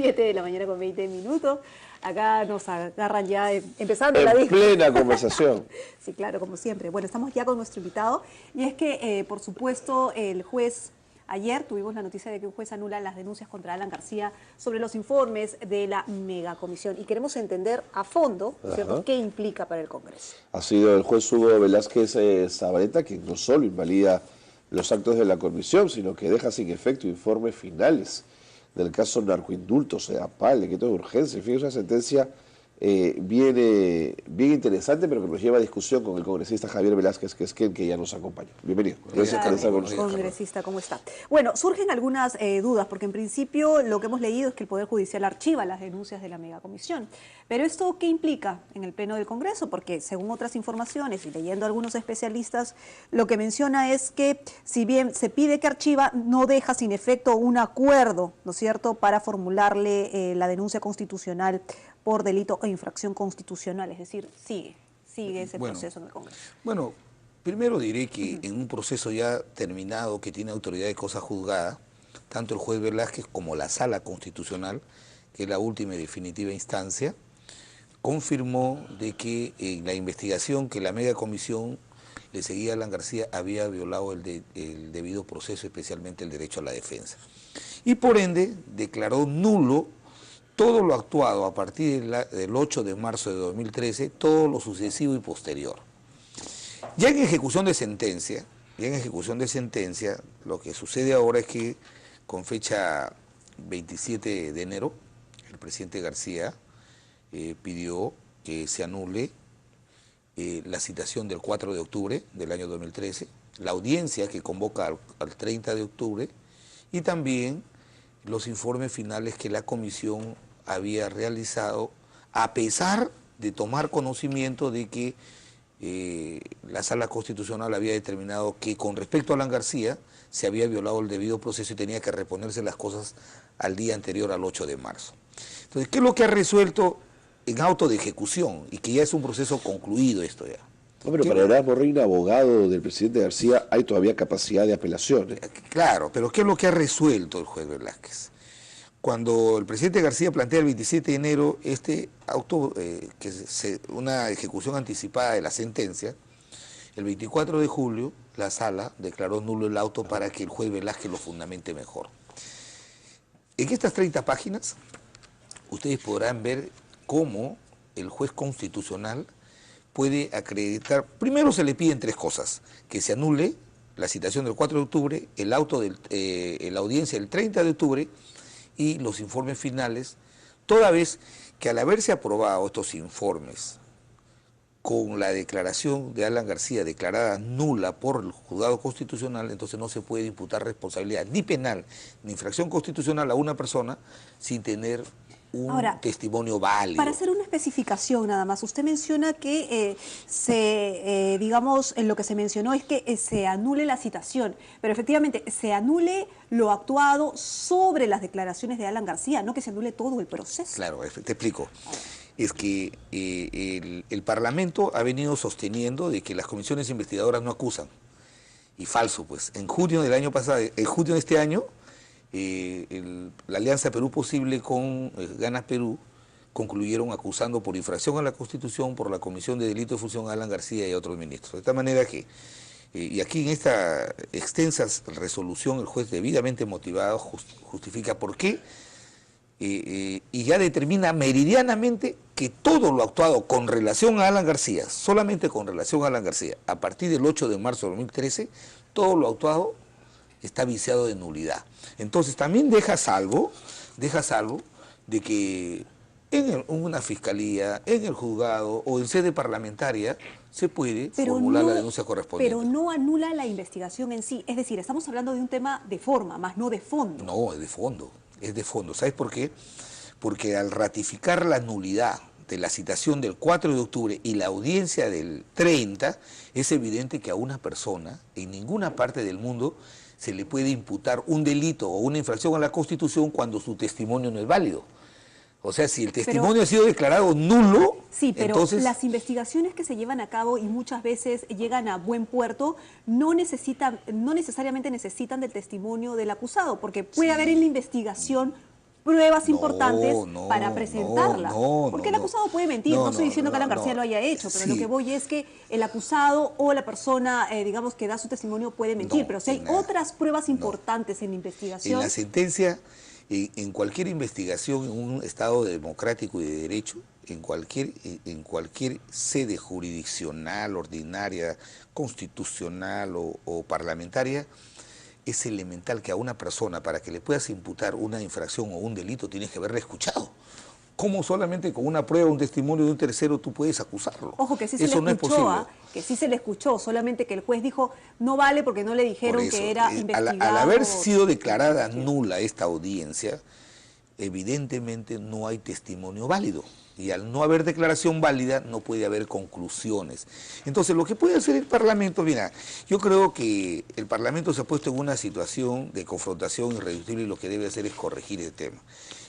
7 de la mañana con 20 minutos. Acá nos agarran ya empezando la En plena conversación. Sí, claro, como siempre. Bueno, estamos ya con nuestro invitado. Y es que, por supuesto, el juez... Ayer tuvimos la noticia de que un juez anula las denuncias contra Alan García sobre los informes de la megacomisión y queremos entender a fondo, ¿cierto?, qué implica para el Congreso. Ha sido el juez Hugo Velázquez Zabaleta quien no solo invalida los actos de la comisión, sino que deja sin efecto informes finales del caso narcoindulto, CEDAPAL, decreto de urgencia. En fin, es una sentencia bien interesante, pero que nos lleva a discusión con el congresista Javier Velázquez, que es quien que ya nos acompaña. Bienvenido. Gracias por estar con nosotros. Congresista, ¿cómo está? Bueno, surgen algunas dudas, porque en principio lo que hemos leído es que el Poder Judicial archiva las denuncias de la megacomisión. Pero ¿esto qué implica en el Pleno del Congreso? Porque según otras informaciones y leyendo a algunos especialistas, lo que menciona es que si bien se pide que archiva, no deja sin efecto un acuerdo, ¿no es cierto?, para formularle la denuncia constitucional por delito o infracción constitucional, es decir, sigue ese proceso en el Congreso. Bueno, primero diré que en un proceso ya terminado que tiene autoridad de cosa juzgada, tanto el juez Velázquez como la Sala Constitucional, que es la última y definitiva instancia, confirmó de que en la investigación que la megacomisión le seguía a Alan García había violado el debido proceso, especialmente el derecho a la defensa. Y por ende declaró nulo todo lo actuado a partir del 8 de marzo de 2013, todo lo sucesivo y posterior. Ya en ejecución de sentencia, lo que sucede ahora es que con fecha 27 de enero, el presidente García pidió que se anule la citación del 4 de octubre del año 2013, la audiencia que convoca al 30 de octubre y también los informes finales que la comisión había realizado, a pesar de tomar conocimiento de que la Sala Constitucional había determinado que con respecto a Alan García se había violado el debido proceso y tenía que reponerse las cosas al día anterior al 8 de marzo. Entonces, ¿qué es lo que ha resuelto en auto de ejecución? Y que ya es un proceso concluido esto ya. No, pero para Erasmo Reina, abogado del presidente García, hay todavía capacidad de apelación. Claro, pero ¿qué es lo que ha resuelto el juez Velázquez? Cuando el presidente García plantea el 27 de enero una ejecución anticipada de la sentencia, el 24 de julio la sala declaró nulo el auto para que el juez Velázquez lo fundamente mejor. En estas 30 páginas ustedes podrán ver cómo el juez constitucional puede acreditar. Primero se le piden tres cosas: que se anule la citación del 4 de octubre, el auto de la audiencia del 30 de octubre y los informes finales, toda vez que al haberse aprobado estos informes con la declaración de Alan García declarada nula por el juzgado constitucional, entonces no se puede imputar responsabilidad ni penal ni infracción constitucional a una persona sin tener un testimonio válido. Para hacer una especificación nada más, usted menciona que digamos, en lo que se mencionó es que se anule la citación, pero efectivamente se anule lo actuado sobre las declaraciones de Alan García, no que se anule todo el proceso. Claro, te explico. Es que el Parlamento ha venido sosteniendo de que las comisiones investigadoras no acusan. Y falso, pues. En junio del año pasado, en junio de este año, la Alianza Perú Posible con Ganas Perú concluyeron acusando por infracción a la Constitución por la comisión de delito de fusión a Alan García y a otros ministros. De tal manera que, y aquí en esta extensa resolución, el juez debidamente motivado justifica por qué y ya determina meridianamente que todo lo actuado con relación a Alan García, solamente con relación a Alan García, a partir del 8 de marzo de 2013, todo lo actuado está viciado de nulidad. Entonces también deja salvo de que en una fiscalía, en el juzgado o en sede parlamentaria se puede formular la denuncia correspondiente. Pero no anula la investigación en sí, es decir, estamos hablando de un tema de forma, más no de fondo. No, es de fondo, es de fondo. ¿Sabes por qué? Porque al ratificar la nulidad de la citación del 4 de octubre y la audiencia del 30, es evidente que a una persona en ninguna parte del mundo se le puede imputar un delito o una infracción a la Constitución cuando su testimonio no es válido. O sea, si el testimonio ha sido declarado nulo, sí, pero entonces las investigaciones que se llevan a cabo y muchas veces llegan a buen puerto no necesariamente necesitan del testimonio del acusado, porque puede haber en la investigación pruebas No, importantes no, para presentarla. no, Porque no, el acusado puede mentir, no estoy diciendo que Alan García lo haya hecho, pero lo Sí. que voy es que el acusado o la persona, digamos, que da su testimonio puede mentir, No, pero si hay en nada. otras pruebas importantes en la En investigación, la sentencia, en cualquier investigación en un Estado democrático y de derecho, en cualquier sede jurisdiccional, ordinaria, constitucional o parlamentaria, es elemental que a una persona, para que le puedas imputar una infracción o un delito, tienes que haberle escuchado. ¿Cómo solamente con una prueba, un testimonio de un tercero tú puedes acusarlo? ojo que sí se Eso le no es escuchó, posible. que sí se le escuchó, solamente que el juez dijo no vale porque no le Por dijeron eso, que era al investigado. haber sido declarada nula esta audiencia, evidentemente no hay testimonio válido. Y al no haber declaración válida, no puede haber conclusiones. Entonces, lo que puede hacer el Parlamento, mira, yo creo que el Parlamento se ha puesto en una situación de confrontación irreductible y lo que debe hacer es corregir el tema.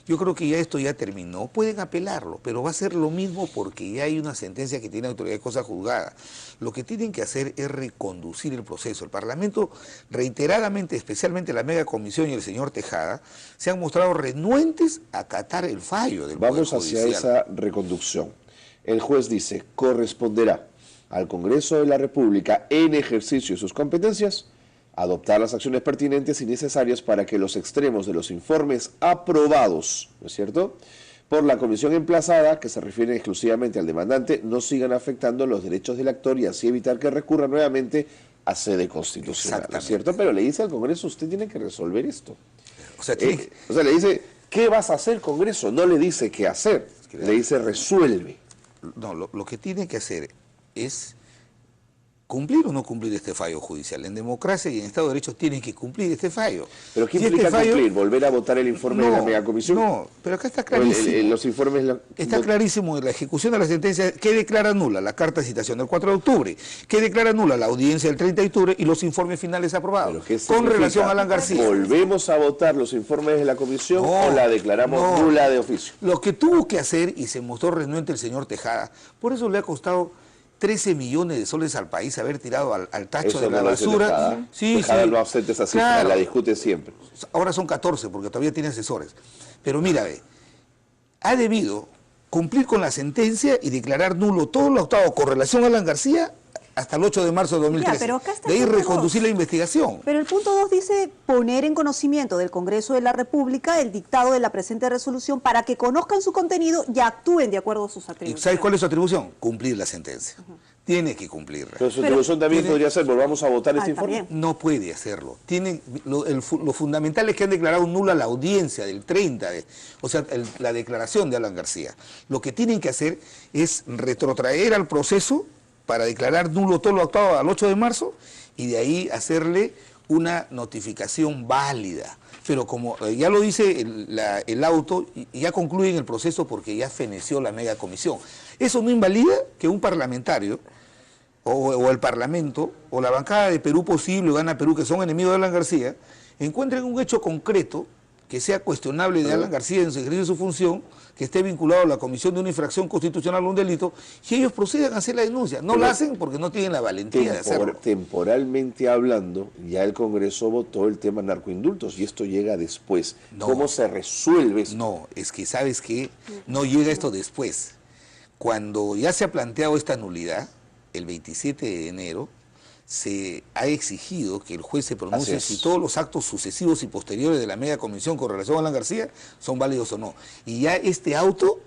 Yo creo que ya esto ya terminó, pueden apelarlo, pero va a ser lo mismo porque ya hay una sentencia que tiene autoridad de cosa juzgada. Lo que tienen que hacer es reconducir el proceso. El Parlamento reiteradamente, especialmente la mega comisión y el señor Tejada, se han mostrado renuentes a acatar el fallo del Poder Vamos hacia Judicial. esa reconducción. El juez dice, corresponderá al Congreso de la República, en ejercicio de sus competencias, adoptar las acciones pertinentes y necesarias para que los extremos de los informes aprobados, ¿no es cierto?, por la comisión emplazada, que se refieren exclusivamente al demandante, no sigan afectando los derechos del actor y así evitar que recurra nuevamente a sede constitucional, ¿no es Exactamente. cierto? Pero le dice al Congreso, usted tiene que resolver esto. O sea, tiene O sea, le dice, ¿qué vas a hacer, Congreso? No le dice qué hacer, le dice, resuelve. no, lo que tiene que hacer es cumplir o no cumplir este fallo judicial. En democracia y en Estado de Derecho tienen que cumplir este fallo. ¿Pero qué Si este implica fallo- cumplir? ¿Volver a votar el informe de la megacomisión? No, pero acá está ¿O clarísimo. los informes... Está clarísimo la ejecución de la sentencia que declara nula la carta de citación del 4 de octubre, que declara nula la audiencia del 30 de octubre y los informes finales ¿Pero aprobados. qué Con significa? relación a Alan García. ¿Volvemos a votar los informes de la comisión No, o la declaramos no. nula de oficio? Lo que tuvo que hacer, y se mostró renuente el señor Tejada, por eso le ha costado 13 millones de soles al país haber tirado al tacho Eso de la no lo dice basura. Tejada. Sí, Tejada sí. no acepta esa cifra, Claro. la discute siempre. Ahora son 14 porque todavía tiene asesores. Pero mira, ve, ha debido cumplir con la sentencia y declarar nulo todo lo octavo con relación a Alan García hasta el 8 de marzo de 2013. pero acá está de ahí el punto reconducir 2. la investigación. Pero el punto 2 dice poner en conocimiento del Congreso de la República el dictado de la presente resolución para que conozcan su contenido y actúen de acuerdo a sus ¿Y atribuciones. sabes cuál es su atribución? Cumplir la sentencia. Tiene que cumplirla. Pero su Pero atribución también tiene- podría ser, volvamos a votar este informe. también. No puede hacerlo. Lo fundamental es que han declarado nula la audiencia del 30, o sea, la declaración de Alan García. Lo que tienen que hacer es retrotraer al proceso para declarar nulo todo lo actuado al 8 de marzo y de ahí hacerle una notificación válida. Pero como ya lo dice el auto, ya concluyen el proceso porque ya feneció la mega comisión. Eso no invalida que un parlamentario o el Parlamento, o la bancada de Perú Posible o Gana Perú, que son enemigos de Alan García, encuentren un hecho concreto que sea cuestionable de Alan García en su ejercicio de su función, que esté vinculado a la comisión de una infracción constitucional o un delito, y ellos procedan a hacer la denuncia. No la hacen porque no tienen la valentía de hacerlo. Temporalmente hablando, ya el Congreso votó el tema narcoindultos y esto llega después. No. ¿Cómo se resuelve esto? No, es que sabes que no llega esto después. Cuando ya se ha planteado esta nulidad, el 27 de enero, se ha exigido que el juez se pronuncie Así es. si todos los actos sucesivos y posteriores de la mega comisión con relación a Alan García son válidos o no. Y ya este auto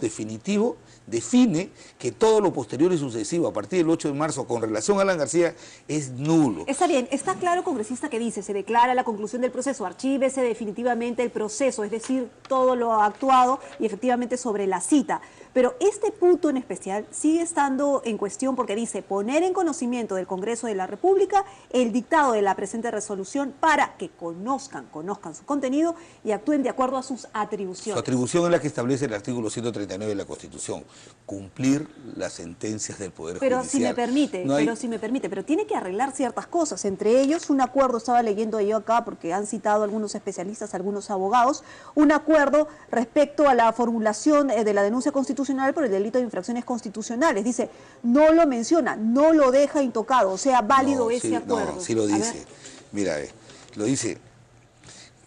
definitivo define que todo lo posterior y sucesivo a partir del 8 de marzo con relación a Alan García es nulo. Está bien, está claro, congresista, que dice, se declara la conclusión del proceso, archívese definitivamente el proceso, es decir, todo lo actuado y efectivamente sobre la cita. Pero este punto en especial sigue estando en cuestión porque dice poner en conocimiento del Congreso de la República el dictado de la presente resolución para que conozcan su contenido y actúen de acuerdo a sus Su atribuciones. atribución es la que establece el artículo 139 de la Constitución, cumplir las sentencias del Poder Pero Judicial. si me permite, No hay- pero tiene que arreglar ciertas cosas, entre ellos un acuerdo, estaba leyendo yo acá porque han citado algunos especialistas, algunos abogados, un acuerdo respecto a la formulación de la denuncia constitucional por el delito de infracciones constitucionales. Dice, no lo menciona, no lo deja intocado, o sea, válido No, ese sí, acuerdo. No, sí lo A ver. dice. Mira, lo dice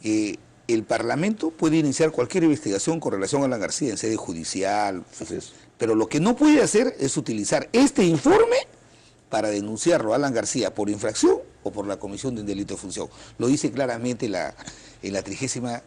que el Parlamento puede iniciar cualquier investigación con relación a Alan García en sede judicial, pero lo que no puede hacer es utilizar este informe para denunciarlo a Alan García por infracción o por la comisión de un delito de función. Lo dice claramente en la 30ª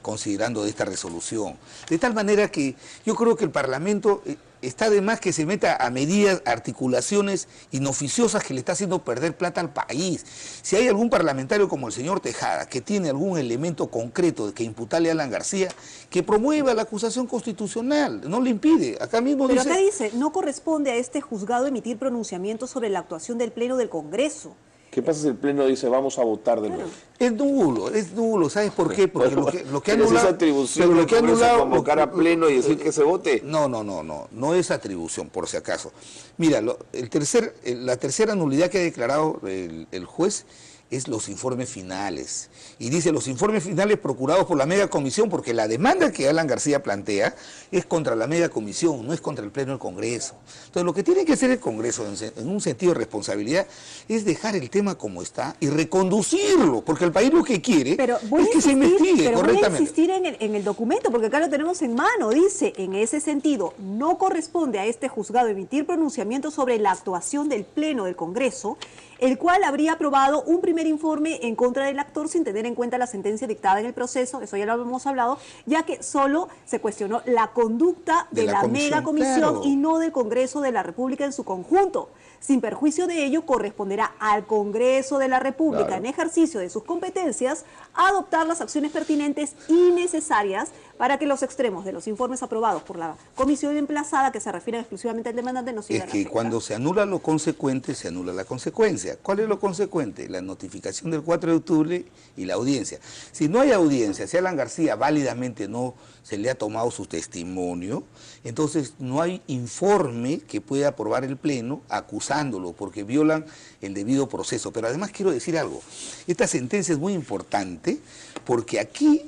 considerando de esta resolución. De tal manera que yo creo que el Parlamento está de más que se meta a medidas, articulaciones inoficiosas que le está haciendo perder plata al país. Si hay algún parlamentario como el señor Tejada que tiene algún elemento concreto que imputarle a Alan García, que promueva la acusación constitucional, no le impide. Acá mismo Pero dice... acá dice, no corresponde a este juzgado emitir pronunciamientos sobre la actuación del Pleno del Congreso. ¿Qué pasa si el Pleno dice vamos a votar de nuevo? Es nulo, ¿sabes por qué? Porque lo que ha ¿Pero es esa anulado... atribución lo que ha anulado... convocar a Pleno y decir que se vote? No es atribución, por si acaso. Mira, la tercera nulidad que ha declarado el juez es los informes finales. Y dice los informes finales procurados por la mega comisión, porque la demanda que Alan García plantea es contra la mega comisión, no es contra el Pleno del Congreso. Entonces lo que tiene que hacer el Congreso, en un sentido de responsabilidad, es dejar el tema como está y reconducirlo, porque el país lo que quiere es que se investigue correctamente. Voy a insistir en el documento, porque acá lo tenemos en mano. Dice, en ese sentido, no corresponde a este juzgado emitir pronunciamientos sobre la actuación del Pleno del Congreso, el cual habría aprobado un primer informe en contra del actor sin tener en cuenta la sentencia dictada en el proceso, eso ya lo hemos hablado, ya que solo se cuestionó la conducta de la mega comisión, claro, y no del Congreso de la República en su conjunto. Sin perjuicio de ello, corresponderá al Congreso de la República, claro, en ejercicio de sus competencias, adoptar las acciones pertinentes y necesarias para que los extremos de los informes aprobados por la comisión emplazada, que se refieren exclusivamente al demandante, no sigan. Es que cuando se anula lo consecuente, se anula la consecuencia. ¿Cuál es lo consecuente? La notificación del 4 de octubre y la audiencia. Si no hay audiencia, si a Alan García válidamente no se le ha tomado su testimonio, entonces no hay informe que pueda aprobar el Pleno acusándolo porque violan el debido proceso. Pero además quiero decir algo, esta sentencia es muy importante porque aquí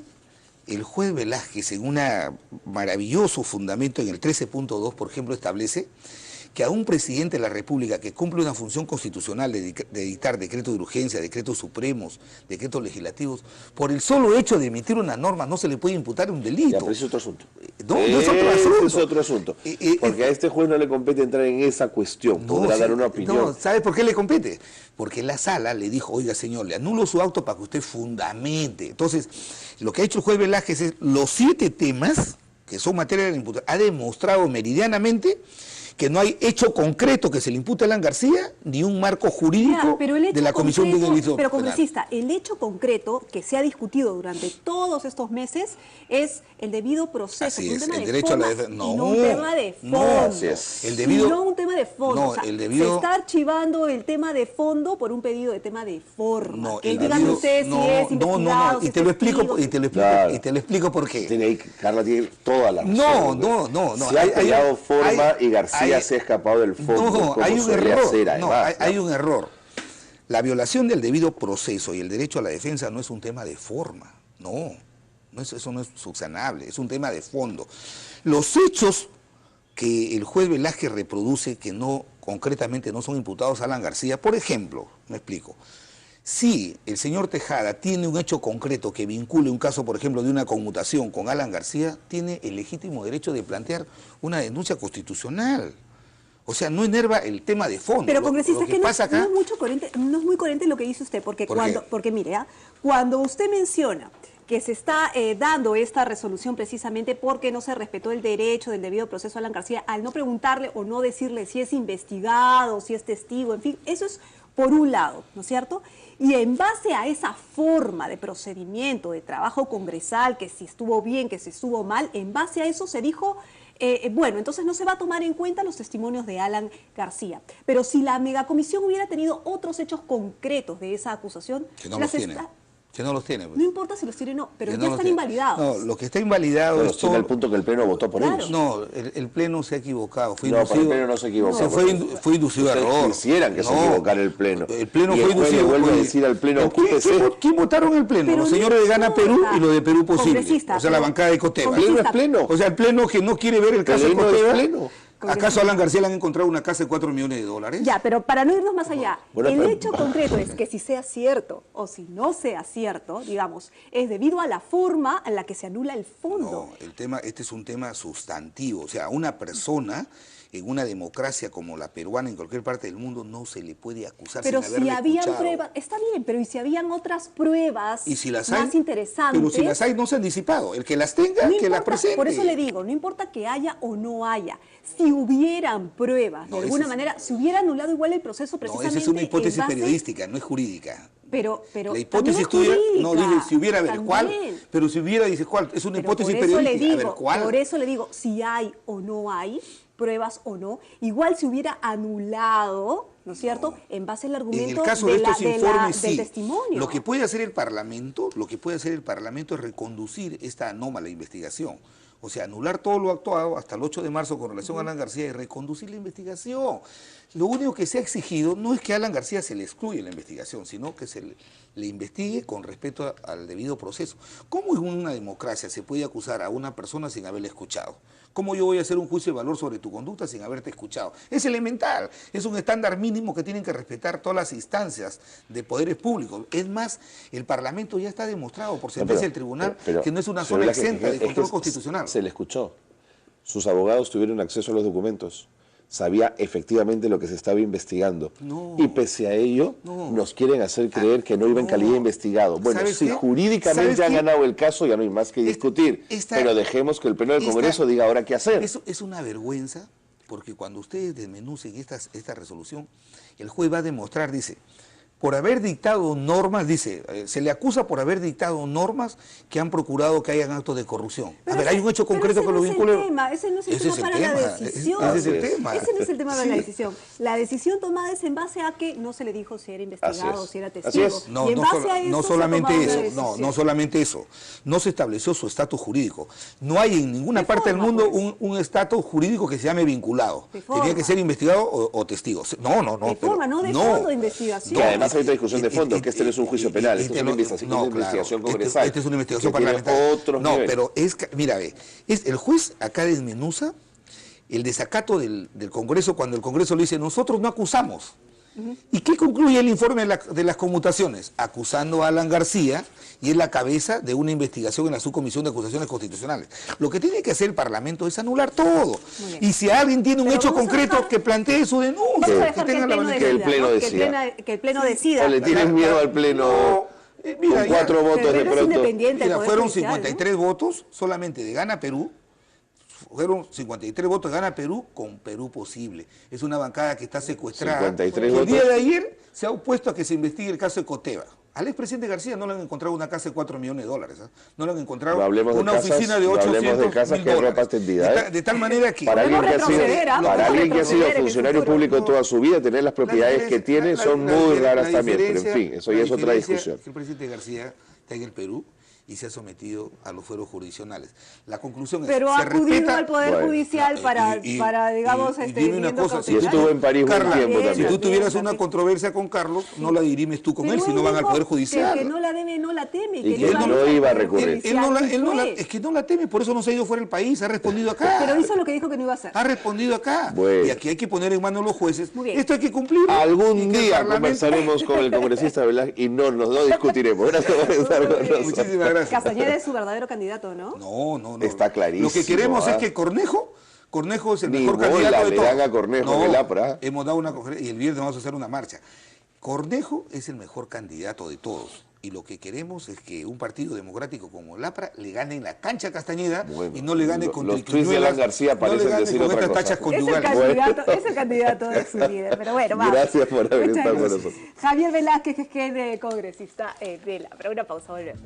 el juez Velázquez, en un maravilloso fundamento en el 13.2, por ejemplo, establece que a un presidente de la República que cumple una función constitucional de dictar decretos de urgencia, decretos supremos, decretos legislativos, por el solo hecho de emitir una norma no se le puede imputar un delito. Ya, pero es otro asunto. No es otro asunto. Es otro asunto. Porque a este juez no le compete entrar en esa cuestión, podrá dar una opinión. No, ¿sabe por qué le compete? Porque la sala le dijo, oiga señor, le anulo su auto para que usted fundamente. Entonces, lo que ha hecho el juez Velázquez es los 7 temas que son materia de la imputación, ha demostrado meridianamente que no hay hecho concreto que se le impute a Alan García, ni un marco jurídico de la Comisión de Delitos. Pero, congresista, el hecho concreto que se ha discutido durante todos estos meses es el debido proceso. Así es, es, un tema el de derecho a la forma, defensa. No, y no un tema de fondo. No, así es. El debido, no un tema de fondo. No, o sea, el debido, se está archivando el tema de fondo por un pedido de tema de forma. No, que digan ustedes si es investigado, y te lo explico, y te lo explico por qué. Carla tiene toda la razón. No. Se ha peleado forma y García se ha escapado del fondo. No, hay un error. Hay un error. La violación del debido proceso y el derecho a la defensa no es un tema de forma. Eso no es subsanable, es un tema de fondo. Los hechos que el juez Velázquez reproduce que no, concretamente no son imputados a Alan García, por ejemplo, me explico, si el señor Tejada tiene un hecho concreto que vincule un caso, por ejemplo, de una conmutación con Alan García, tiene el legítimo derecho de plantear una denuncia constitucional. O sea, no enerva el tema de fondo. Pero, congresista, que pasa acá, no es muy coherente lo que dice usted, porque mire, cuando usted menciona que se está dando esta resolución precisamente porque no se respetó el derecho del debido proceso a Alan García, al no preguntarle o no decirle si es investigado, si es testigo, en fin, eso es por un lado, ¿no es cierto? Y en base a esa forma de procedimiento, de trabajo congresal, que si estuvo bien, que si estuvo mal, en base a eso se dijo, bueno, entonces no se va a tomar en cuenta los testimonios de Alan García. Pero si la megacomisión hubiera tenido otros hechos concretos de esa acusación, que no los tiene. Pues. No importa si los tiene o no, pero que ya están invalidados. No, lo que está invalidado es todo... el punto que el Pleno votó por ellos. No, el Pleno se ha equivocado. El Pleno no se equivocó. Fue inducido a error. Quisieran que se equivocara el Pleno. El Pleno fue inducido. Vuelve a decir al Pleno, ¿quién votaron el Pleno? Los señores de Gana Perú y los de Perú Posible. O sea, la bancada de Coteva. ¿El Pleno es Pleno? O sea, el Pleno que no quiere ver el caso de Coteva. ¿Acaso a Alan García le han encontrado una casa de 4 millones de dólares? Ya, pero para no irnos más allá, Bueno, el pero- hecho concreto es que si sea cierto o si no sea cierto, digamos, es debido a la forma en la que se anula el fondo. No, este es un tema sustantivo. O sea, a una persona en una democracia como la peruana en cualquier parte del mundo no se le puede acusar Pero sin si haberle habían escuchado. pruebas, está bien, pero ¿y si habían otras pruebas Y si las hay, más interesantes? pero si las hay no se han disipado. El que las tenga, No que las importa, presente. por eso le digo, no importa que haya o no haya, si hubieran pruebas, No, de alguna ese es- manera, se hubiera anulado igual el proceso No, precisamente esa es una hipótesis en base- periodística, no es jurídica. Pero La hipótesis también es tuya, no, jurídica, dice si hubiera, a ver, ¿cuál? también. Pero si hubiera, dice, ¿cuál? Es una Pero hipótesis por eso le periodística, a ver, digo, ¿cuál? por eso le digo, si hay o no hay pruebas o no, igual se hubiera anulado, ¿no es cierto?, en base al En argumento el caso de estos informes, del sí. testimonio. Lo que puede hacer el Parlamento, es reconducir esta anómala investigación. O sea, anular todo lo actuado hasta el 8 de marzo con relación a Alan García y reconducir la investigación. Lo único que se ha exigido no es que a Alan García se le excluya la investigación, sino que se le investigue con respeto al debido proceso. ¿Cómo en una democracia se puede acusar a una persona sin haberle escuchado? ¿Cómo yo voy a hacer un juicio de valor sobre tu conducta sin haberte escuchado? Es elemental, es un estándar mínimo que tienen que respetar todas las instancias de poderes públicos. Es más, el Parlamento ya está demostrado por sentencia del tribunal que no es una señor zona Velázquez, exenta de es que control constitucional. Se le escuchó. Sus abogados tuvieron acceso a los documentos. Sabía efectivamente lo que se estaba investigando. No. Y pese a ello, No. nos quieren hacer creer que no iba en calidad de investigado. Bueno, ¿Sabes si qué? jurídicamente ¿Sabes han qué? ganado el caso, ya no hay más que discutir. Pero dejemos que el Pleno del Congreso diga ahora qué hacer. Eso es una vergüenza, porque cuando ustedes desmenucen esta resolución, el juez va a demostrar, dice, por haber dictado normas, dice, se le acusa por haber dictado normas que han procurado que hayan actos de corrupción. Pero a ver, ese- hay un hecho pero concreto ese que lo no es el vincule. tema, ese no es el Ese tema es el para la tema, decisión. ese es el Así es. tema. Ese no es el tema de Sí. la decisión. La decisión tomada es en base a que no se le dijo si era investigado o si era Así testigo. es. No, y en no, base a eso no se ha solamente tomado una eso, decisión. no solamente eso. No se estableció su estatus jurídico. No hay en ninguna ¿De parte del forma, mundo pues? un estatus jurídico que se llame vinculado. ¿De Tenía forma? que ser investigado o testigo. No. De pero forma, no de fondo de investigación. Que además hay otra discusión de fondo, que este no es un juicio penal, esto es una no, investigación claro, congresal. Esta es una investigación que tiene parlamentaria. otros No, niveles. pero mira, ve, el juez acá desmenuza el desacato del Congreso cuando el Congreso le dice, nosotros no acusamos. ¿Y qué concluye el informe de las conmutaciones? Acusando a Alan García y es la cabeza de una investigación en la Subcomisión de Acusaciones Constitucionales. Lo que tiene que hacer el Parlamento es anular todo. Muy bien. Y si alguien tiene un Pero hecho vamos a concreto, dejar- que plantee su denuncia. Vamos a que dejar que el tenga la Pleno valentía. Que el decida, Pleno ¿no? decida. Que el Pleno decida. ¿O le tienes miedo al Pleno No, mira, con ya, 4 votos pero de es pronto? independiente. Mira, Poder fueron Judicial, 53 votos solamente de Gana Perú. Fueron 53 votos de Gana Perú con Perú Posible. Es una bancada que está secuestrada. 53 que el día votos. de ayer se ha opuesto a que se investigue el caso de Coteva. Al expresidente García no le han encontrado una casa de 4 millones de dólares. ¿Ah? No le han encontrado No hablemos de una casas, oficina de no hablemos 800 de casas mil que hay dólares. ropa tendida, De tal manera que... Para alguien que ha sido, retroceder, ¿ah? para Podemos alguien que ha sido retroceder en el funcionario futuro. público toda su vida, tener las propiedades que tiene son muy raras también, pero en fin, eso ya es otra discusión. Que el presidente García está en el Perú y se ha sometido a los fueros jurisdiccionales. La conclusión es Pero se ha acudido respeta- al Poder Bueno, Judicial para, digamos, y dime una viendo cosa, si estuvo en París un Carla, tiempo si también. tú tuvieras También, una también. controversia con Carlos, no la dirimes tú con Pero él, sino van al dijo Poder Judicial. Que no la debe, no la teme. Y que que va no ir al iba a Poder recurrir. Judicial, y Es que no la teme, por eso no se ha ido fuera del país, ha respondido acá. Pero hizo lo que dijo que no iba a hacer. Ha respondido acá. Bueno. Y aquí hay que poner en manos los jueces. Muy bien. Esto hay que cumplir. Algún Y que el día Parlamento- conversaremos con el congresista Velázquez y no discutiremos. Gracias por estar con nosotros. Muchísimas gracias. Castañeda es su verdadero candidato, ¿no? No. Está clarísimo, Lo que queremos ¿ah? es que Cornejo es el Ni mejor bola candidato de le todos. dan a Cornejo en el APRA. Hemos dado una conferencia y el viernes vamos a hacer una marcha. Cornejo es el mejor candidato de todos. Y lo que queremos es que un partido democrático como el APRA le gane en la cancha a Castañeda Bueno, y no le gane con los tweets de Alan García parecen decir con otra estas cosa. tachas Es el, conyugales. candidato, es el candidato de su líder, pero bueno, vamos. Gracias por haber Muchas estado con gracias. nosotros. Javier Velázquez, que es congresista de la. Pero una pausa, volvemos.